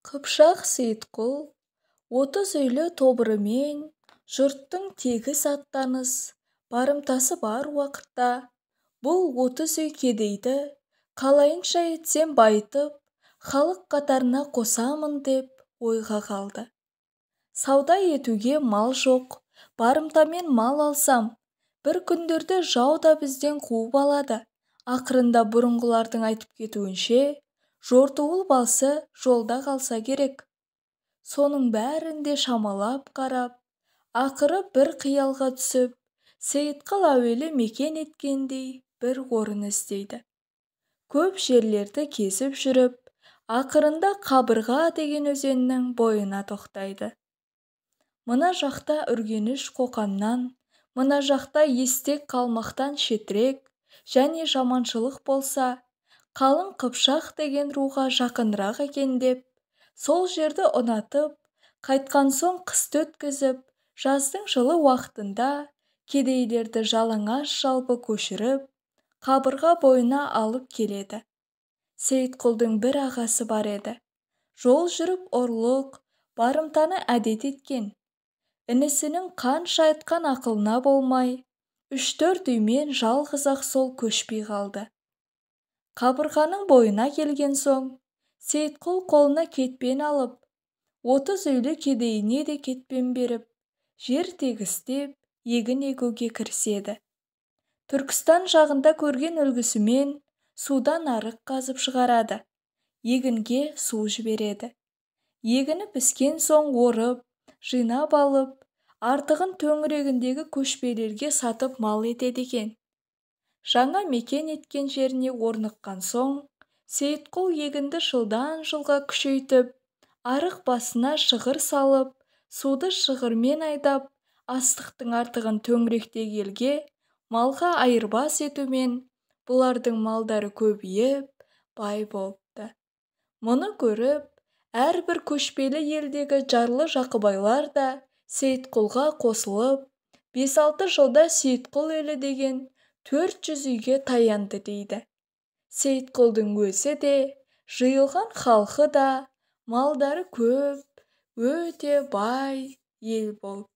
Қыпшақ Сейітқұл 30 үйлі тобырымен жұрттың тегіс аттаныс барымтасы бар уақытта бұл 30 үй кедейді қалайынша етсем байытып халық қатарына қосамын деп ойға қалды. Сауда етуге мал жоқ, барымтамен мал алсам бір күндерде жау да бізден қуып алады. Ақырында бұрынғылардың айтып кетуінше жортуыл басы жолда қалса керек. Соның бәрінде шамалап қарап, ақыры бір қиялға түсіп, Сейітқұл әуелі мекен еткендей бір орын іздейді. Көп жерлерді кезіп жүріп, ақырында Қабырға деген өзеннің бойына тоқтайды. Мына жақта Үргеніш Қоқаннан, мына жақта Естек Қалмақтан шетірек және жаманшылық болса, қалың Қыпшақ деген руға жақынырақ екен деп, сол жерді ұнатып, қайтқан соң қысты өткізіп, жаздың жылы уақытында кедейлерді жалаңаш жалпы көшіріп, Қабырға бойына алып келеді. Сейітқұлдың бір ағасы бар еді. Жол жүріп ұрлық, барымтаны әдет еткен. Інісінің қанша айтқан ақылына болмай, 3-4 үймен жалғыз-ақ сол көшпей қалды. Қабырғаның бойына келген соң, Сейітқұл қолына кетпен алып, 30 үйлі кедейіне де кетпен беріп, жер тегістеп, егін егуге кіріседі. Түркістан жағында көрген үлгісімен судан арық қазып шығарады. Егінге су жібереді. Егіні піскен соң орып, жинап алып, артығын төңірегіндегі көшпелерге сатып мал етеді екен. Жаңа мекен еткен жеріне орныққан соң, Сейітқұл егінді жылдан жылға күшейтіп, арық басына шығыр салып, суды шығырмен айдап, астықтың артығын төңіректегі елге малға айырбас етумен бұлардың малдары көбейіп, бай болыпты. Мұны көріп, әрбір көшпелі елдегі жарлы жақыбайлар да Сейітқұлға қосылып, 5-6 жылда Сейітқұл елі деген 400 үйге таянды дейді. Сейітқұлдың өзі де, жиылған халқы да, малдары көп, өте бай ел болып